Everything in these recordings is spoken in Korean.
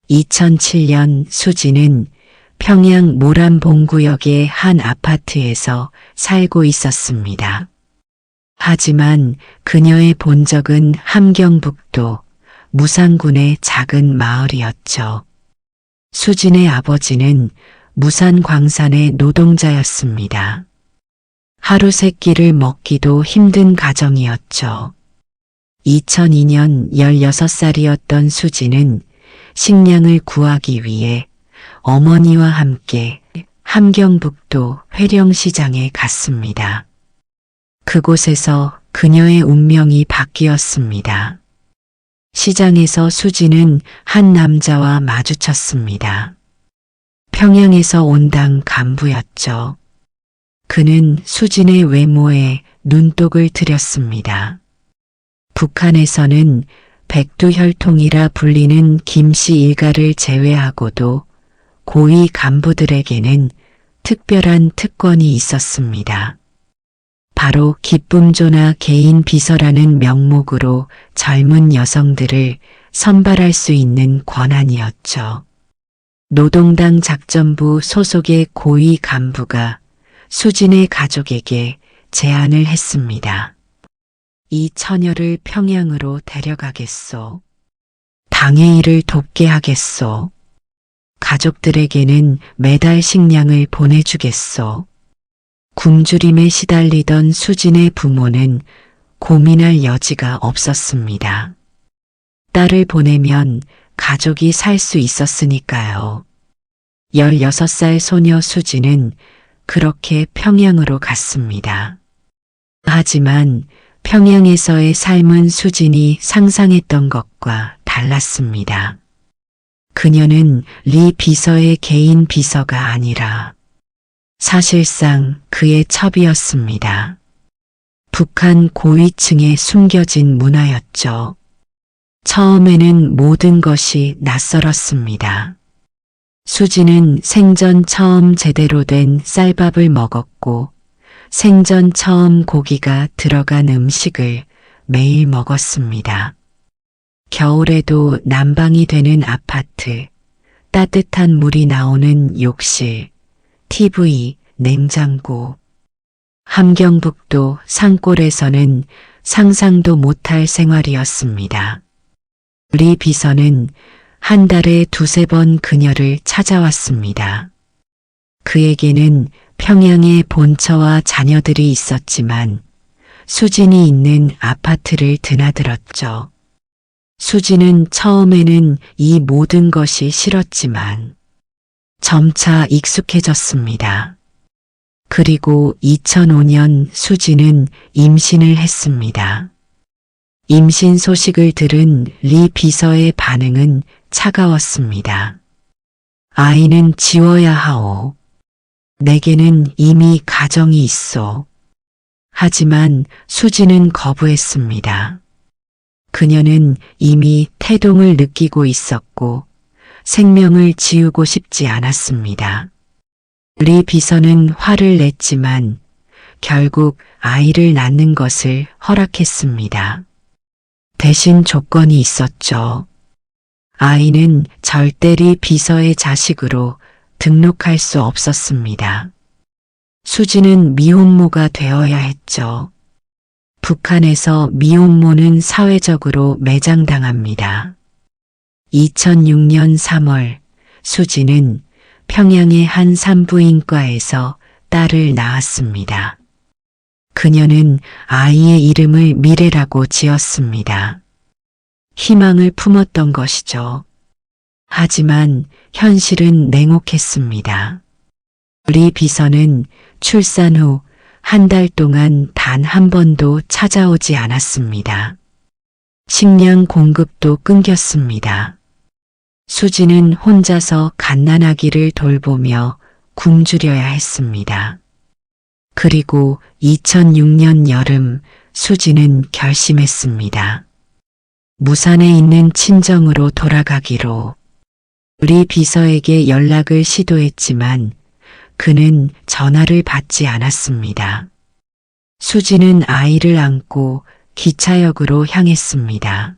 2007년 수지는 평양 모란봉구역의 한 아파트에서 살고 있었습니다. 하지만 그녀의 본적은 함경북도 무산군의 작은 마을이었죠. 수진의 아버지는 무산 광산의 노동자였습니다. 하루 세 끼를 먹기도 힘든 가정이었죠. 2002년 16살이었던 수지는 식량을 구하기 위해 어머니와 함께 함경북도 회령시장에 갔습니다. 그곳에서 그녀의 운명이 바뀌었습니다. 시장에서 수지는 한 남자와 마주쳤습니다. 평양에서 온 당 간부였죠. 그는 수진의 외모에 눈독을 들였습니다. 북한에서는 백두혈통이라 불리는 김씨 일가를 제외하고도 고위 간부들에게는 특별한 특권이 있었습니다. 바로 기쁨조나 개인 비서라는 명목으로 젊은 여성들을 선발할 수 있는 권한이었죠. 노동당 작전부 소속의 고위 간부가 수진의 가족에게 제안을 했습니다. 이 처녀를 평양으로 데려가겠소. 당의 일을 돕게 하겠소. 가족들에게는 매달 식량을 보내주겠소. 굶주림에 시달리던 수진의 부모는 고민할 여지가 없었습니다. 딸을 보내면 가족이 살 수 있었으니까요. 16살 소녀 수진은 그렇게 평양으로 갔습니다. 하지만 평양에서의 삶은 수진이 상상했던 것과 달랐습니다. 그녀는 리 비서의 개인 비서가 아니라 사실상 그의 첩이었습니다. 북한 고위층에 숨겨진 문화였죠. 처음에는 모든 것이 낯설었습니다. 수지는 생전 처음 제대로 된 쌀밥을 먹었고 생전 처음 고기가 들어간 음식을 매일 먹었습니다. 겨울에도 난방이 되는 아파트, 따뜻한 물이 나오는 욕실, TV, 냉장고. 함경북도 산골에서는 상상도 못할 생활이었습니다. 리 비서는 한 달에 두세 번 그녀를 찾아왔습니다. 그에게는 평양에 본처와 자녀들이 있었지만 수진이 있는 아파트를 드나들었죠. 수진은 처음에는 이 모든 것이 싫었지만 점차 익숙해졌습니다. 그리고 2005년 수진은 임신을 했습니다. 임신 소식을 들은 리 비서의 반응은 차가웠습니다. 아이는 지워야 하오. 내게는 이미 가정이 있어. 하지만 수진은 거부했습니다. 그녀는 이미 태동을 느끼고 있었고 생명을 지우고 싶지 않았습니다. 리 비서는 화를 냈지만 결국 아이를 낳는 것을 허락했습니다. 대신 조건이 있었죠. 아이는 절대 리 비서의 자식으로 등록할 수 없었습니다. 수지는 미혼모가 되어야 했죠. 북한에서 미혼모는 사회적으로 매장당합니다. 2006년 3월 수지는 평양의 한 산부인과에서 딸을 낳았습니다. 그녀는 아이의 이름을 미래라고 지었습니다. 희망을 품었던 것이죠. 하지만 현실은 냉혹했습니다. 리 비서는 출산 후 한 달 동안 단 한 번도 찾아오지 않았습니다. 식량 공급도 끊겼습니다. 수지는 혼자서 갓난아기를 돌보며 굶주려야 했습니다. 그리고 2006년 여름 수지는 결심했습니다. 무산에 있는 친정으로 돌아가기로. 리 비서에게 연락을 시도했지만 그는 전화를 받지 않았습니다. 수지는 아이를 안고 기차역으로 향했습니다.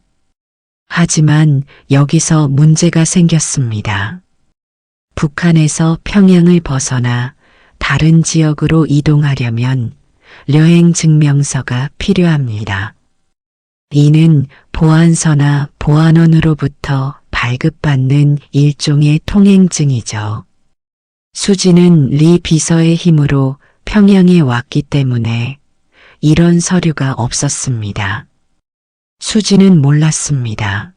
하지만 여기서 문제가 생겼습니다. 북한에서 평양을 벗어나 다른 지역으로 이동하려면 여행 증명서가 필요합니다. 이는 보안서나 보안원으로부터 발급받는 일종의 통행증이죠. 수지는 리 비서의 힘으로 평양에 왔기 때문에 이런 서류가 없었습니다. 수지는 몰랐습니다.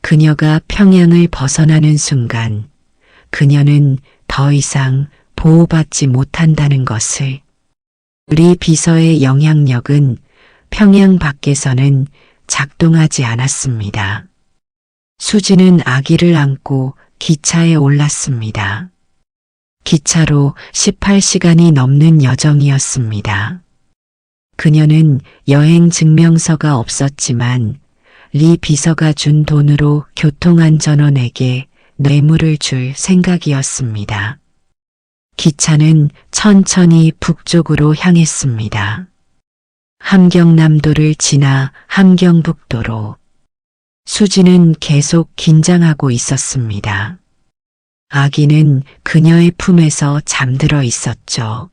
그녀가 평양을 벗어나는 순간 그녀는 더 이상 보호받지 못한다는 것을. 리 비서의 영향력은 평양 밖에서는 작동하지 않았습니다. 수지는 아기를 안고 기차에 올랐습니다. 기차로 18시간이 넘는 여정이었습니다. 그녀는 여행 증명서가 없었지만 리 비서가 준 돈으로 교통안전원에게 뇌물을 줄 생각이었습니다. 기차는 천천히 북쪽으로 향했습니다. 함경남도를 지나 함경북도로. 수지는 계속 긴장하고 있었습니다. 아기는 그녀의 품에서 잠들어 있었죠.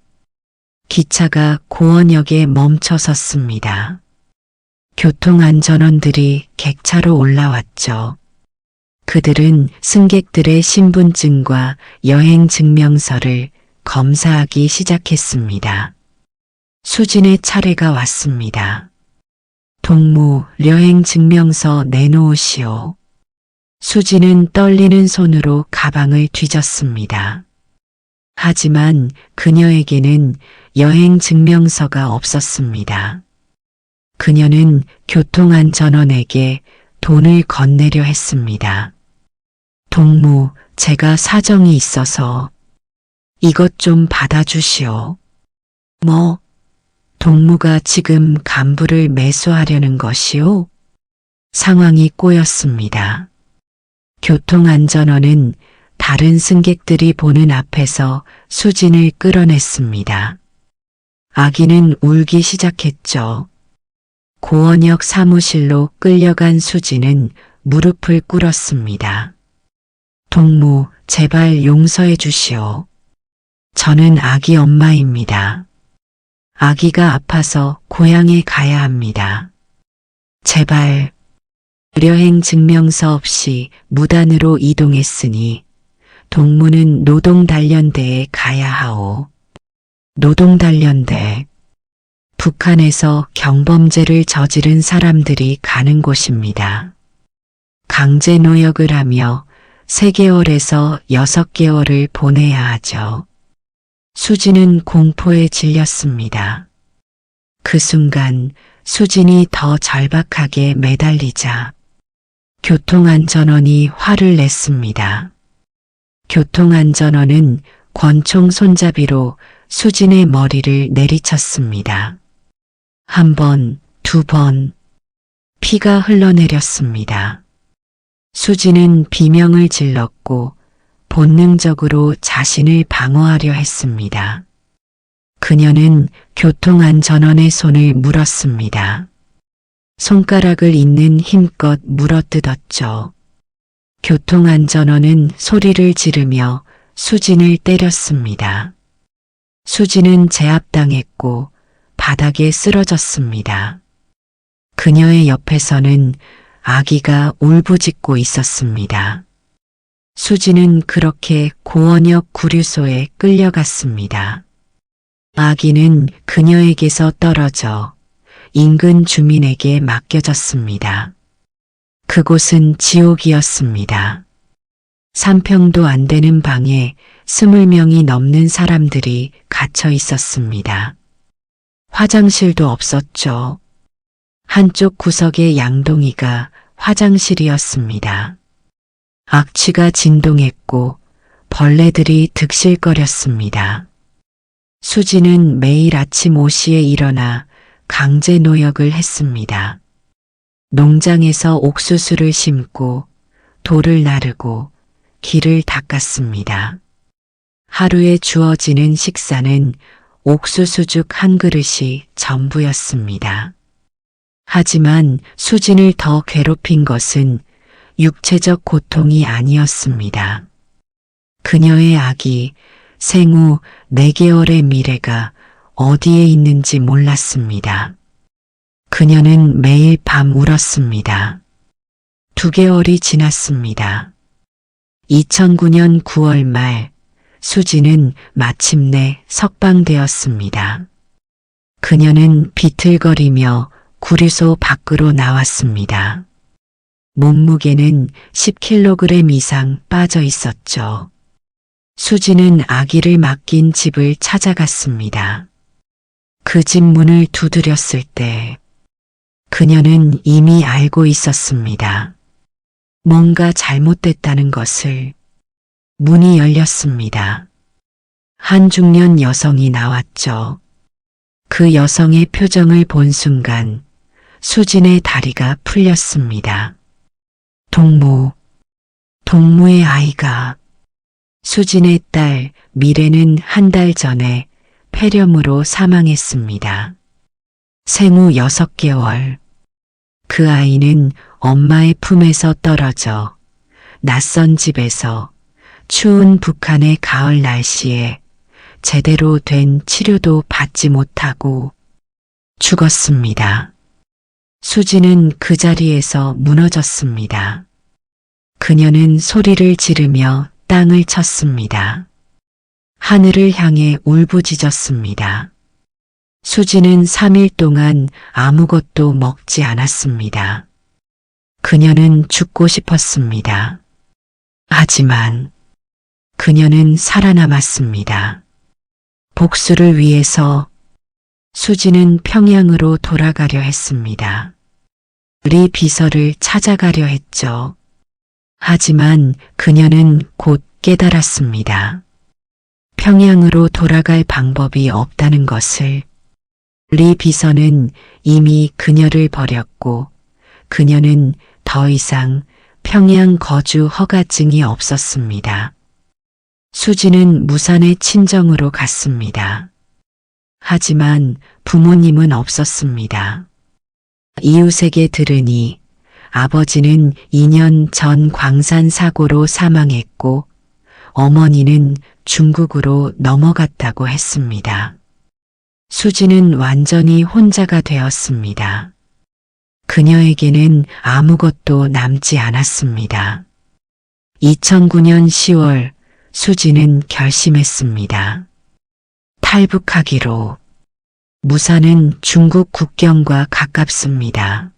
기차가 고원역에 멈춰 섰습니다. 교통안전원들이 객차로 올라왔죠. 그들은 승객들의 신분증과 여행증명서를 검사하기 시작했습니다. 수진의 차례가 왔습니다. 동무, 여행증명서 내놓으시오. 수진은 떨리는 손으로 가방을 뒤졌습니다. 하지만 그녀에게는 여행증명서가 없었습니다. 그녀는 교통안전원에게 돈을 건네려 했습니다. 동무, 제가 사정이 있어서 이것 좀 받아주시오. 뭐? 동무가 지금 간부를 매수하려는 것이오? 상황이 꼬였습니다. 교통안전원은 다른 승객들이 보는 앞에서 수진을 끌어냈습니다. 아기는 울기 시작했죠. 고원역 사무실로 끌려간 수진은 무릎을 꿇었습니다. 동무, 제발 용서해 주시오. 저는 아기 엄마입니다. 아기가 아파서 고향에 가야 합니다. 제발. 여행 증명서 없이 무단으로 이동했으니 동무는 노동단련대에 가야 하오. 노동단련대. 북한에서 경범죄를 저지른 사람들이 가는 곳입니다. 강제노역을 하며 3개월에서 6개월을 보내야 하죠. 수진은 공포에 질렸습니다. 그 순간 수진이 더 절박하게 매달리자 교통안전원이 화를 냈습니다. 교통안전원은 권총 손잡이로 수진의 머리를 내리쳤습니다. 1번, 2번. 피가 흘러내렸습니다. 수진은 비명을 질렀고 본능적으로 자신을 방어하려 했습니다. 그녀는 교통안전원의 손을 물었습니다. 손가락을 있는 힘껏 물어뜯었죠. 교통안전원은 소리를 지르며 수진을 때렸습니다. 수진은 제압당했고 바닥에 쓰러졌습니다. 그녀의 옆에서는 아기가 울부짖고 있었습니다. 수진은 그렇게 고원역 구류소에 끌려갔습니다. 아기는 그녀에게서 떨어져 인근 주민에게 맡겨졌습니다. 그곳은 지옥이었습니다. 3평도 안 되는 방에 20명이 넘는 사람들이 갇혀 있었습니다. 화장실도 없었죠. 한쪽 구석의 양동이가 화장실이었습니다. 악취가 진동했고 벌레들이 득실거렸습니다. 수지는 매일 아침 5시에 일어나 강제 노역을 했습니다. 농장에서 옥수수를 심고 돌을 나르고 길을 닦았습니다. 하루에 주어지는 식사는 옥수수죽 한 그릇이 전부였습니다. 하지만 수진을 더 괴롭힌 것은 육체적 고통이 아니었습니다. 그녀의 아기 생후 4개월의 미래가 어디에 있는지 몰랐습니다. 그녀는 매일 밤 울었습니다. 2개월이 지났습니다. 2009년 9월 말 수진은 마침내 석방되었습니다. 그녀는 비틀거리며 구류소 밖으로 나왔습니다. 몸무게는 10kg 이상 빠져 있었죠. 수진은 아기를 맡긴 집을 찾아갔습니다. 그 집 문을 두드렸을 때 그녀는 이미 알고 있었습니다. 뭔가 잘못됐다는 것을. 문이 열렸습니다. 한 중년 여성이 나왔죠. 그 여성의 표정을 본 순간 수진의 다리가 풀렸습니다. 동무의 아이가. 수진의 딸 미래는 한 달 전에 폐렴으로 사망했습니다. 생후 6개월. 그 아이는 엄마의 품에서 떨어져 낯선 집에서 추운 북한의 가을 날씨에 제대로 된 치료도 받지 못하고 죽었습니다. 수진은 그 자리에서 무너졌습니다. 그녀는 소리를 지르며 땅을 쳤습니다. 하늘을 향해 울부짖었습니다. 수진은 3일 동안 아무것도 먹지 않았습니다. 그녀는 죽고 싶었습니다. 하지만 그녀는 살아남았습니다. 복수를 위해서 수진은 평양으로 돌아가려 했습니다. 리 비서를 찾아가려 했죠. 하지만 그녀는 곧 깨달았습니다. 평양으로 돌아갈 방법이 없다는 것을. 리 비서는 이미 그녀를 버렸고 그녀는 더 이상 평양 거주 허가증이 없었습니다. 수진은 무산의 친정으로 갔습니다. 하지만 부모님은 없었습니다. 이웃에게 들으니 아버지는 2년 전 광산 사고로 사망했고 어머니는 중국으로 넘어갔다고 했습니다. 수진은 완전히 혼자가 되었습니다. 그녀에게는 아무것도 남지 않았습니다. 2009년 10월 수진은 결심했습니다. 탈북하기로. 무산은 중국 국경과 가깝습니다.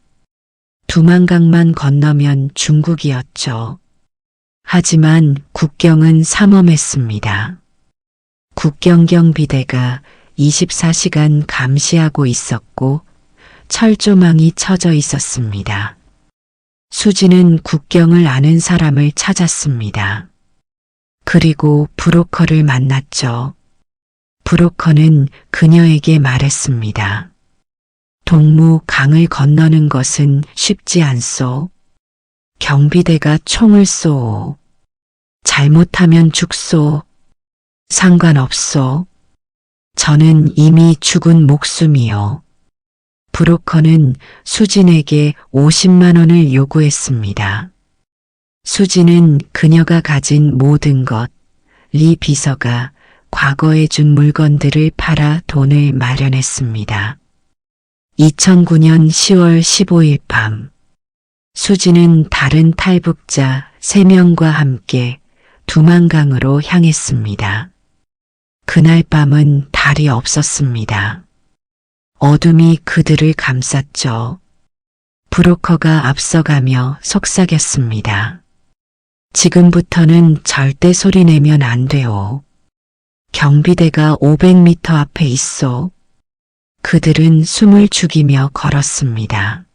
두만강만 건너면 중국이었죠. 하지만 국경은 삼엄했습니다. 국경경비대가 24시간 감시하고 있었고 철조망이 쳐져 있었습니다. 수진은 국경을 아는 사람을 찾았습니다. 그리고 브로커를 만났죠. 브로커는 그녀에게 말했습니다. 동무 강을 건너는 것은 쉽지 않소. 경비대가 총을 쏘오. 잘못하면 죽소. 상관없소. 저는 이미 죽은 목숨이요. 브로커는 수진에게 50만 원을 요구했습니다. 수진은 그녀가 가진 모든 것, 리 비서가 과거에 준 물건들을 팔아 돈을 마련했습니다. 2009년 10월 15일 밤, 수진은 다른 탈북자 3명과 함께 두만강으로 향했습니다. 그날 밤은 달이 없었습니다. 어둠이 그들을 감쌌죠. 브로커가 앞서가며 속삭였습니다. 지금부터는 절대 소리 내면 안 돼요. 경비대가 500m 앞에 있어. 그들은 숨을 죽이며 걸었습니다.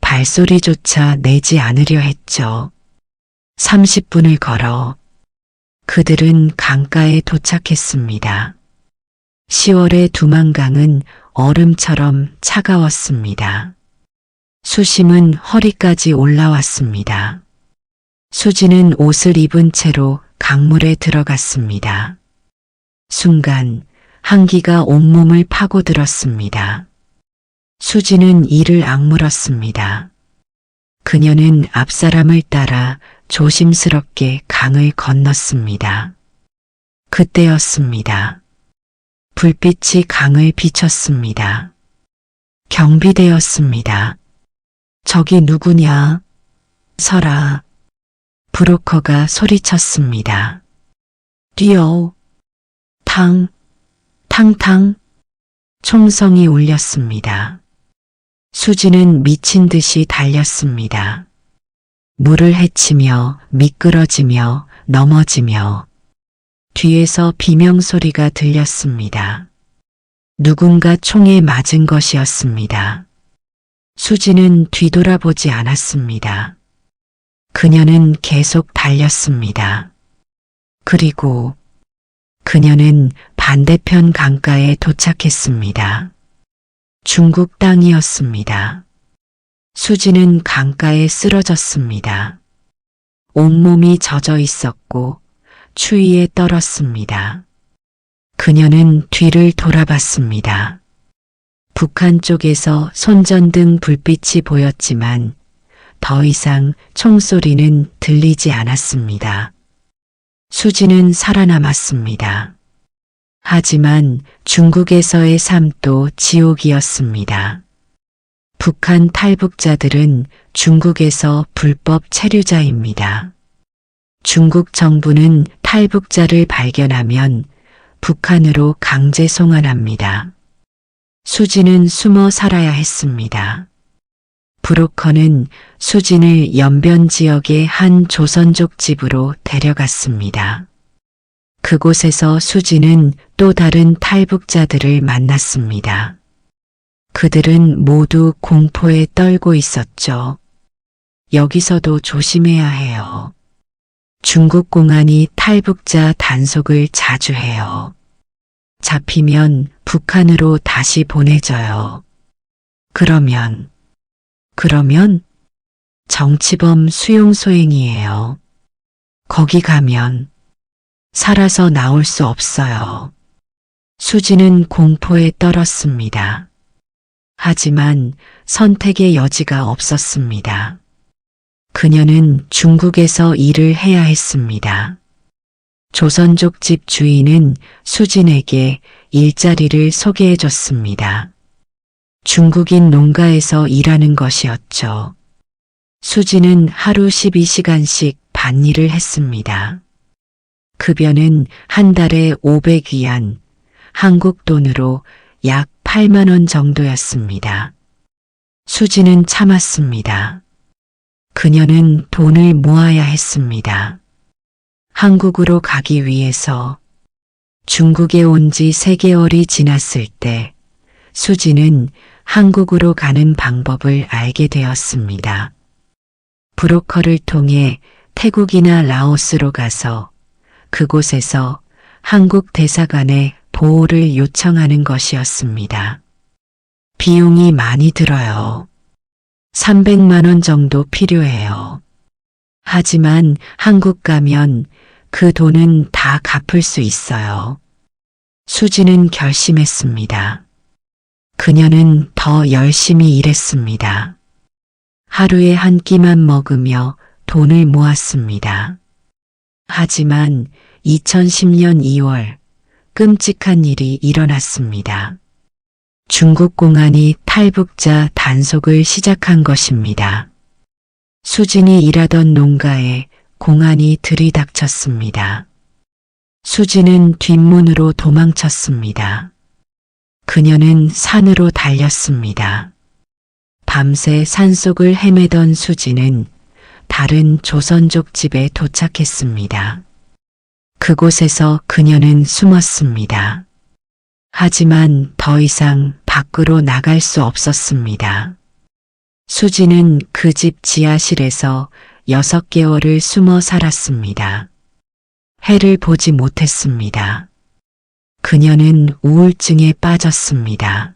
발소리조차 내지 않으려 했죠. 30분을 걸어 그들은 강가에 도착했습니다. 10월의 두만강은 얼음처럼 차가웠습니다. 수심은 허리까지 올라왔습니다. 수진은 옷을 입은 채로 강물에 들어갔습니다. 순간 한기가 온몸을 파고들었습니다. 수지는 이를 악물었습니다. 그녀는 앞사람을 따라 조심스럽게 강을 건넜습니다. 그때였습니다. 불빛이 강을 비쳤습니다. 경비대였습니다. 저기 누구냐? 서라. 브로커가 소리쳤습니다. 뛰어. 탕, 탕탕. 총성이 울렸습니다. 수지는 미친 듯이 달렸습니다. 물을 헤치며 미끄러지며 넘어지며 뒤에서 비명소리가 들렸습니다. 누군가 총에 맞은 것이었습니다. 수지는 뒤돌아보지 않았습니다. 그녀는 계속 달렸습니다. 그리고 그녀는 반대편 강가에 도착했습니다. 중국 땅이었습니다. 수지는 강가에 쓰러졌습니다. 온몸이 젖어 있었고 추위에 떨었습니다. 그녀는 뒤를 돌아봤습니다. 북한 쪽에서 손전등 불빛이 보였지만 더 이상 총소리는 들리지 않았습니다. 수지는 살아남았습니다. 하지만 중국에서의 삶도 지옥이었습니다. 북한 탈북자들은 중국에서 불법 체류자입니다. 중국 정부는 탈북자를 발견하면 북한으로 강제 송환합니다. 수지는 숨어 살아야 했습니다. 브로커는 수진을 연변 지역의 한 조선족 집으로 데려갔습니다. 그곳에서 수지는 또 다른 탈북자들을 만났습니다. 그들은 모두 공포에 떨고 있었죠. 여기서도 조심해야 해요. 중국 공안이 탈북자 단속을 자주 해요. 잡히면 북한으로 다시 보내져요. 그러면 정치범 수용소행이에요. 거기 가면 살아서 나올 수 없어요. 수지는 공포에 떨었습니다. 하지만 선택의 여지가 없었습니다. 그녀는 중국에서 일을 해야 했습니다. 조선족 집 주인은 수진에게 일자리를 소개해 줬습니다. 중국인 농가에서 일하는 것이었죠. 수진은 하루 12시간씩 밭일을 했습니다. 급여는 한 달에 500위안, 한국 돈으로 약 8만 원 정도였습니다. 수지는 참았습니다. 그녀는 돈을 모아야 했습니다. 한국으로 가기 위해서 중국에 온 지 3개월이 지났을 때 수지는 한국으로 가는 방법을 알게 되었습니다. 브로커를 통해 태국이나 라오스로 가서 그곳에서 한국 대사관에 보호를 요청하는 것이었습니다. 비용이 많이 들어요. 300만 원 정도 필요해요. 하지만 한국 가면 그 돈은 다 갚을 수 있어요. 수지는 결심했습니다. 그녀는 더 열심히 일했습니다. 하루에 한 끼만 먹으며 돈을 모았습니다. 하지만 2010년 2월 끔찍한 일이 일어났습니다. 중국 공안이 탈북자 단속을 시작한 것입니다. 수진이 일하던 농가에 공안이 들이닥쳤습니다. 수진은 뒷문으로 도망쳤습니다. 그녀는 산으로 달렸습니다. 밤새 산속을 헤매던 수진은 다른 조선족 집에 도착했습니다. 그곳에서 그녀는 숨었습니다. 하지만 더 이상 밖으로 나갈 수 없었습니다. 수지는 그 집 지하실에서 6개월을 숨어 살았습니다. 해를 보지 못했습니다. 그녀는 우울증에 빠졌습니다.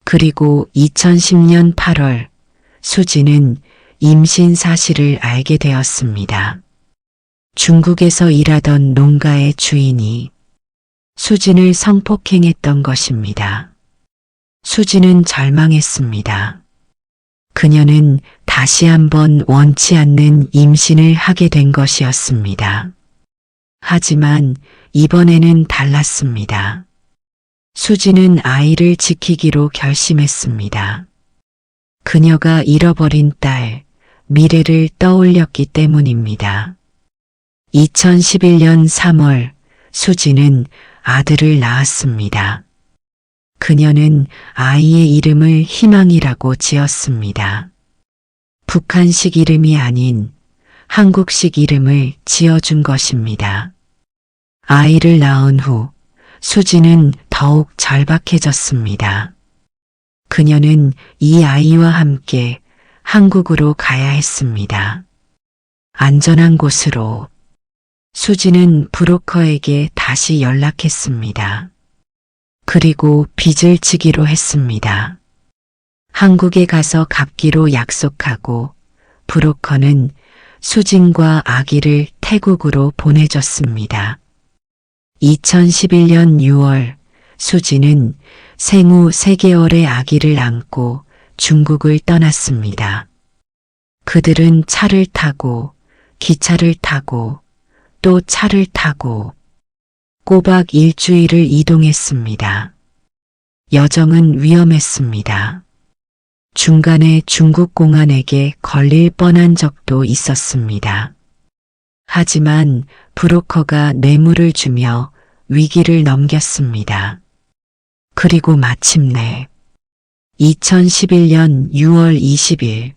그리고 2010년 8월 수지는 임신 사실을 알게 되었습니다. 중국에서 일하던 농가의 주인이 수진을 성폭행했던 것입니다. 수지는 절망했습니다. 그녀는 다시 한번 원치 않는 임신을 하게 된 것이었습니다. 하지만 이번에는 달랐습니다. 수지는 아이를 지키기로 결심했습니다. 그녀가 잃어버린 딸, 미래를 떠올렸기 때문입니다. 2011년 3월 수지는 아들을 낳았습니다. 그녀는 아이의 이름을 희망이라고 지었습니다. 북한식 이름이 아닌 한국식 이름을 지어준 것입니다. 아이를 낳은 후 수지는 더욱 절박해졌습니다. 그녀는 이 아이와 함께 한국으로 가야 했습니다. 안전한 곳으로. 수지는 브로커에게 다시 연락했습니다. 그리고 빚을 지기로 했습니다. 한국에 가서 갚기로 약속하고 브로커는 수진과 아기를 태국으로 보내줬습니다. 2011년 6월 수지는 생후 3개월의 아기를 안고 중국을 떠났습니다. 그들은 차를 타고 기차를 타고 또 차를 타고 꼬박 일주일을 이동했습니다. 여정은 위험했습니다. 중간에 중국 공안에게 걸릴 뻔한 적도 있었습니다. 하지만 브로커가 뇌물을 주며 위기를 넘겼습니다. 그리고 마침내 2011년 6월 20일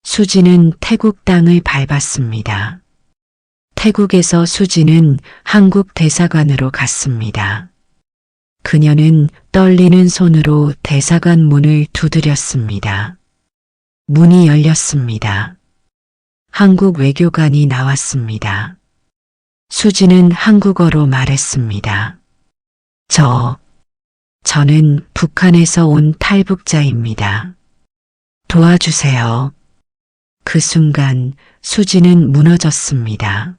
수지는 태국 땅을 밟았습니다. 태국에서 수지는 한국 대사관으로 갔습니다. 그녀는 떨리는 손으로 대사관 문을 두드렸습니다. 문이 열렸습니다. 한국 외교관이 나왔습니다. 수지는 한국어로 말했습니다. 저는 북한에서 온 탈북자입니다. 도와주세요. 그 순간 수지는 무너졌습니다.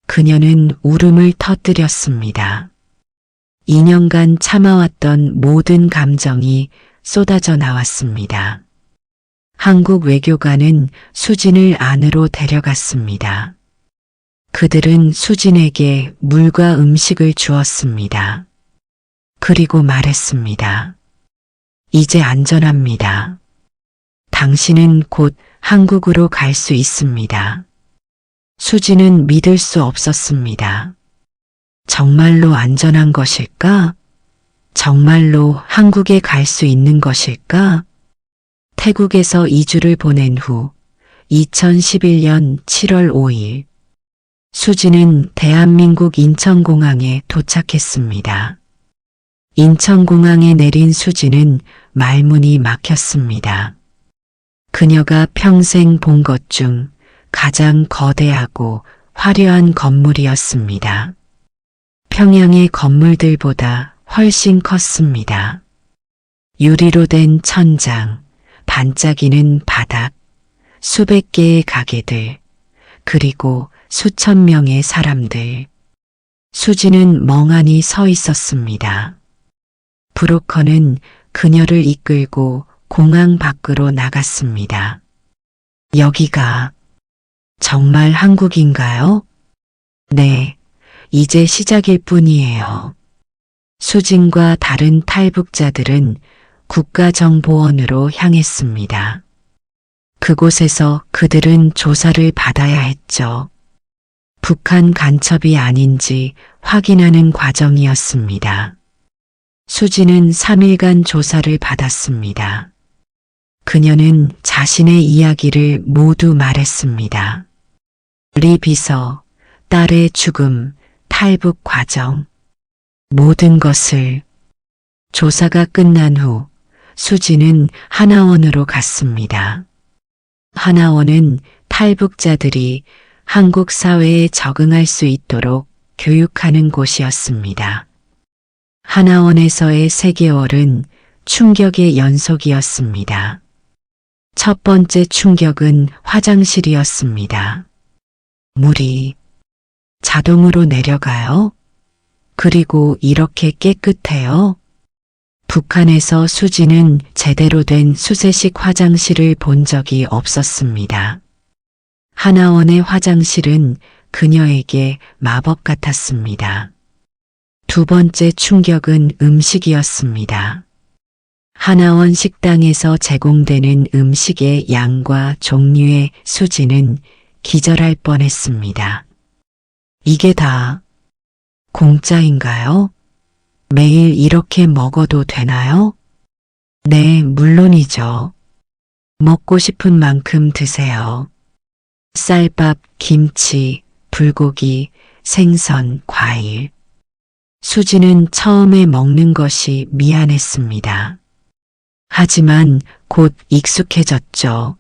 그녀는 울음을 터뜨렸습니다. 2년간 참아왔던 모든 감정이 쏟아져 나왔습니다. 한국 외교관은 수진을 안으로 데려갔습니다. 그들은 수진에게 물과 음식을 주었습니다. 그리고 말했습니다. 이제 안전합니다. 당신은 곧 한국으로 갈 수 있습니다. 수지는 믿을 수 없었습니다. 정말로 안전한 것일까? 정말로 한국에 갈 수 있는 것일까? 태국에서 2주를 보낸 후 2011년 7월 5일 수지는 대한민국 인천공항에 도착했습니다. 인천공항에 내린 수지는 말문이 막혔습니다. 그녀가 평생 본 것 중 가장 거대하고 화려한 건물이었습니다. 평양의 건물들보다 훨씬 컸습니다. 유리로 된 천장, 반짝이는 바닥, 수백 개의 가게들, 그리고 수천 명의 사람들. 수지는 멍하니 서 있었습니다. 브로커는 그녀를 이끌고 공항 밖으로 나갔습니다. 여기가 정말 한국인가요? 네, 이제 시작일 뿐이에요. 수진과 다른 탈북자들은 국가정보원으로 향했습니다. 그곳에서 그들은 조사를 받아야 했죠. 북한 간첩이 아닌지 확인하는 과정이었습니다. 수지는 3일간 조사를 받았습니다. 그녀는 자신의 이야기를 모두 말했습니다. 리 비서, 딸의 죽음, 탈북 과정, 모든 것을. 조사가 끝난 후 수지는 하나원으로 갔습니다. 하나원은 탈북자들이 한국 사회에 적응할 수 있도록 교육하는 곳이었습니다. 하나원에서의 3개월은 충격의 연속이었습니다. 첫 번째 충격은 화장실이었습니다. 물이 자동으로 내려가요? 그리고 이렇게 깨끗해요? 북한에서 수지는 제대로 된 수세식 화장실을 본 적이 없었습니다. 하나원의 화장실은 그녀에게 마법 같았습니다. 두 번째 충격은 음식이었습니다. 하나원 식당에서 제공되는 음식의 양과 종류에 수지는 기절할 뻔했습니다. 이게 다 공짜인가요? 매일 이렇게 먹어도 되나요? 네, 물론이죠. 먹고 싶은 만큼 드세요. 쌀밥, 김치, 불고기, 생선, 과일. 수지는 처음에 먹는 것이 미안했습니다. 하지만 곧 익숙해졌죠.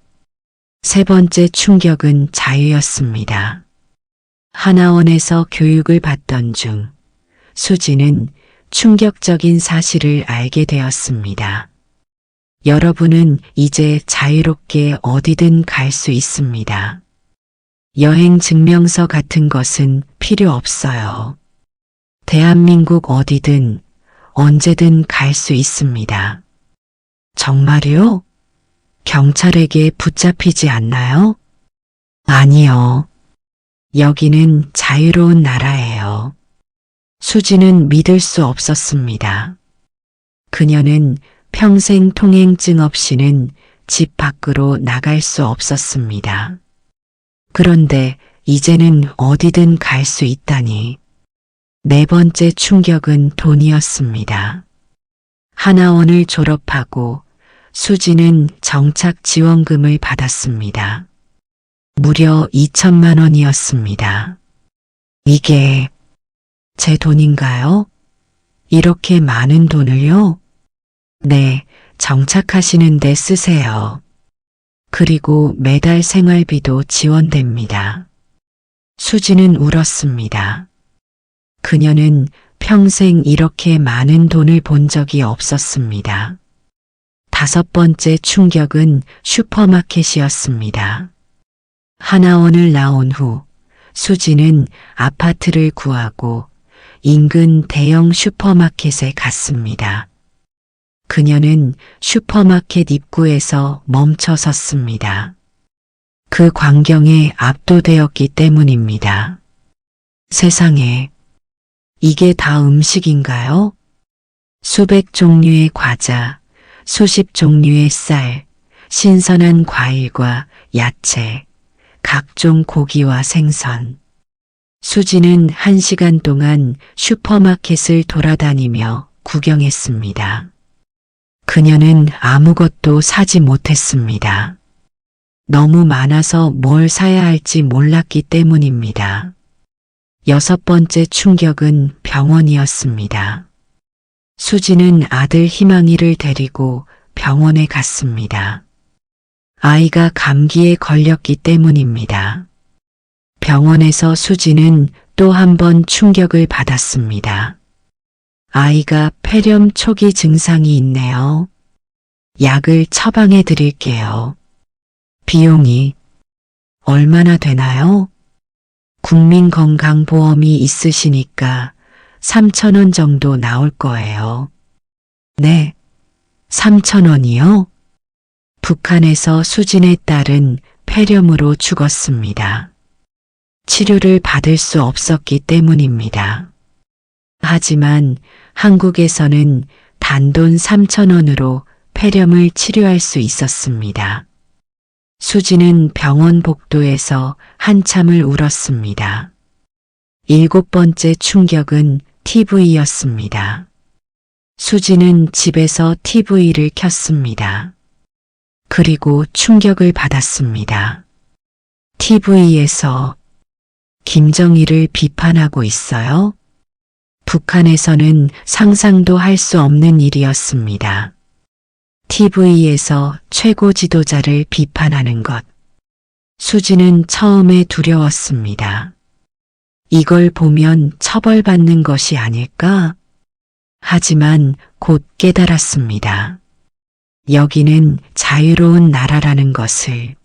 세 번째 충격은 자유였습니다. 하나원에서 교육을 받던 중 수지는 충격적인 사실을 알게 되었습니다. 여러분은 이제 자유롭게 어디든 갈 수 있습니다. 여행 증명서 같은 것은 필요 없어요. 대한민국 어디든 언제든 갈 수 있습니다. 정말요? 경찰에게 붙잡히지 않나요? 아니요. 여기는 자유로운 나라예요. 수지는 믿을 수 없었습니다. 그녀는 평생 통행증 없이는 집 밖으로 나갈 수 없었습니다. 그런데 이제는 어디든 갈 수 있다니. 네 번째 충격은 돈이었습니다. 하나원을 졸업하고 수지는 정착 지원금을 받았습니다. 무려 2천만 원이었습니다. 이게 제 돈인가요? 이렇게 많은 돈을요? 네, 정착하시는데 쓰세요. 그리고 매달 생활비도 지원됩니다. 수지는 울었습니다. 그녀는 평생 이렇게 많은 돈을 본 적이 없었습니다. 다섯 번째 충격은 슈퍼마켓이었습니다. 하나원을 나온 후 수지는 아파트를 구하고 인근 대형 슈퍼마켓에 갔습니다. 그녀는 슈퍼마켓 입구에서 멈춰 섰습니다. 그 광경에 압도되었기 때문입니다. 세상에, 이게 다 음식인가요? 수백 종류의 과자, 수십 종류의 쌀, 신선한 과일과 야채, 각종 고기와 생선. 수지는 1시간 동안 슈퍼마켓을 돌아다니며 구경했습니다. 그녀는 아무것도 사지 못했습니다. 너무 많아서 뭘 사야 할지 몰랐기 때문입니다. 여섯 번째 충격은 병원이었습니다. 수지는 아들 희망이를 데리고 병원에 갔습니다. 아이가 감기에 걸렸기 때문입니다. 병원에서 수지는 또 한 번 충격을 받았습니다. 아이가 폐렴 초기 증상이 있네요. 약을 처방해 드릴게요. 비용이 얼마나 되나요? 국민건강보험이 있으시니까 3,000원 정도 나올 거예요. 네, 3,000원이요? 북한에서 수진의 딸은 폐렴으로 죽었습니다. 치료를 받을 수 없었기 때문입니다. 하지만 한국에서는 단돈 3,000원으로 폐렴을 치료할 수 있었습니다. 수지는 병원 복도에서 한참을 울었습니다. 일곱 번째 충격은 TV였습니다. 수지는 집에서 TV를 켰습니다. 그리고 충격을 받았습니다. TV에서 김정일을 비판하고 있어요? 북한에서는 상상도 할 수 없는 일이었습니다. TV에서 최고 지도자를 비판하는 것. 수지는 처음에 두려웠습니다. 이걸 보면 처벌받는 것이 아닐까? 하지만 곧 깨달았습니다. 여기는 자유로운 나라라는 것을,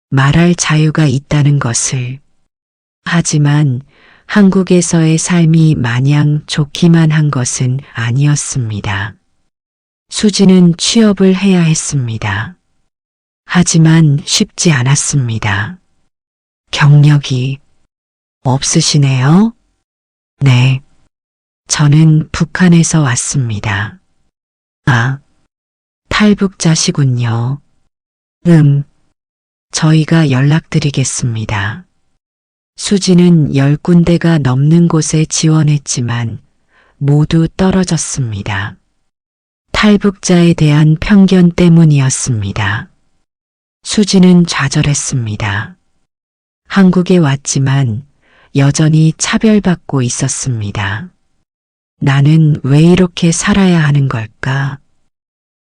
말할 자유가 있다는 것을. 하지만 한국에서의 삶이 마냥 좋기만 한 것은 아니었습니다. 수지는 취업을 해야 했습니다. 하지만 쉽지 않았습니다. 경력이 없으시네요? 네. 저는 북한에서 왔습니다. 아, 탈북자시군요. 저희가 연락드리겠습니다. 수지는 10군데가 넘는 곳에 지원했지만 모두 떨어졌습니다. 탈북자에 대한 편견 때문이었습니다. 수지는 좌절했습니다. 한국에 왔지만 여전히 차별받고 있었습니다. 나는 왜 이렇게 살아야 하는 걸까?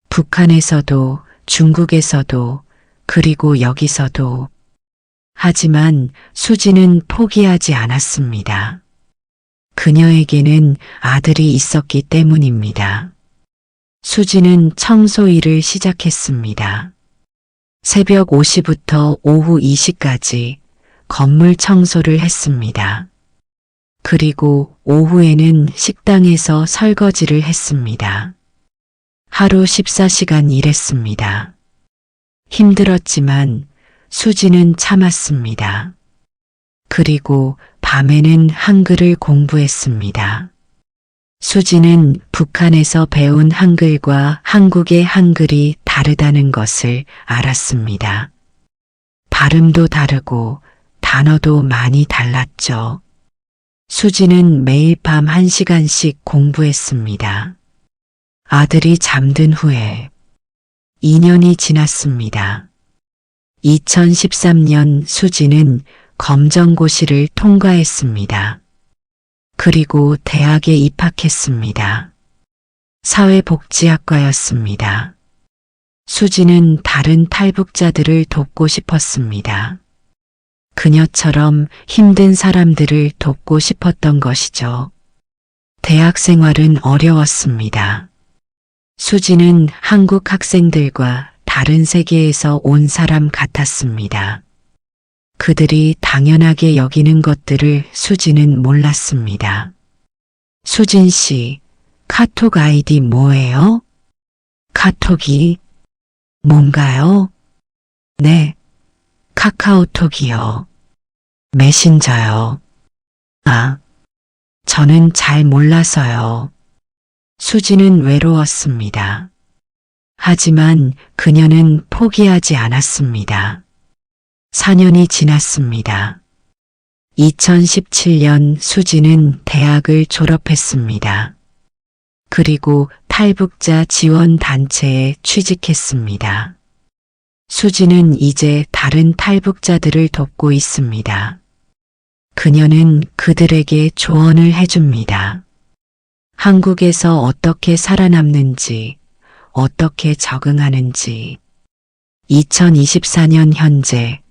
북한에서도, 중국에서도, 그리고 여기서도. 하지만 수지는 포기하지 않았습니다. 그녀에게는 아들이 있었기 때문입니다. 수지는 청소 일을 시작했습니다. 새벽 5시부터 오후 2시까지 건물 청소를 했습니다. 그리고 오후에는 식당에서 설거지를 했습니다. 하루 14시간 일했습니다. 힘들었지만 수지는 참았습니다. 그리고 밤에는 한글을 공부했습니다. 수지는 북한에서 배운 한글과 한국의 한글이 다르다는 것을 알았습니다. 발음도 다르고 단어도 많이 달랐죠. 수지는 매일 밤 1시간씩 공부했습니다. 아들이 잠든 후에 2년이 지났습니다. 2013년 수지는 검정고시를 통과했습니다. 그리고 대학에 입학했습니다. 사회복지학과였습니다. 수지는 다른 탈북자들을 돕고 싶었습니다. 그녀처럼 힘든 사람들을 돕고 싶었던 것이죠. 대학 생활은 어려웠습니다. 수지는 한국 학생들과 다른 세계에서 온 사람 같았습니다. 그들이 당연하게 여기는 것들을 수지는 몰랐습니다. 수진 씨, 카톡 아이디 뭐예요? 카톡이 뭔가요? 네, 카카오톡이요. 메신저요. 아, 저는 잘 몰라서요. 수지는 외로웠습니다. 하지만 그녀는 포기하지 않았습니다. 4년이 지났습니다. 2017년 수지는 대학을 졸업했습니다. 그리고 탈북자 지원 단체에 취직했습니다. 수지는 이제 다른 탈북자들을 돕고 있습니다. 그녀는 그들에게 조언을 해줍니다. 한국에서 어떻게 살아남는지, 어떻게 적응하는지. 2024년 현재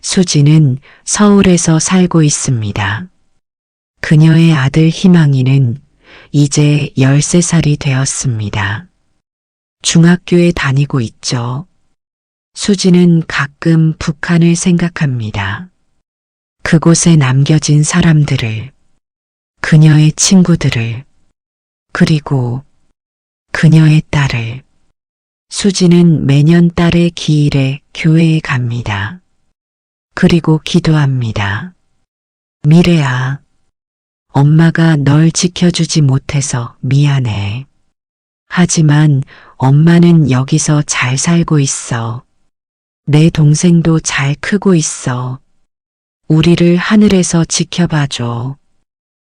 수지는 서울에서 살고 있습니다. 그녀의 아들 희망이는 이제 13살이 되었습니다. 중학교에 다니고 있죠. 수지는 가끔 북한을 생각합니다. 그곳에 남겨진 사람들을, 그녀의 친구들을, 그리고 그녀의 딸을. 수지는 매년 딸의 기일에 교회에 갑니다. 그리고 기도합니다. 미래야, 엄마가 널 지켜주지 못해서 미안해. 하지만 엄마는 여기서 잘 살고 있어. 내 동생도 잘 크고 있어. 우리를 하늘에서 지켜봐줘.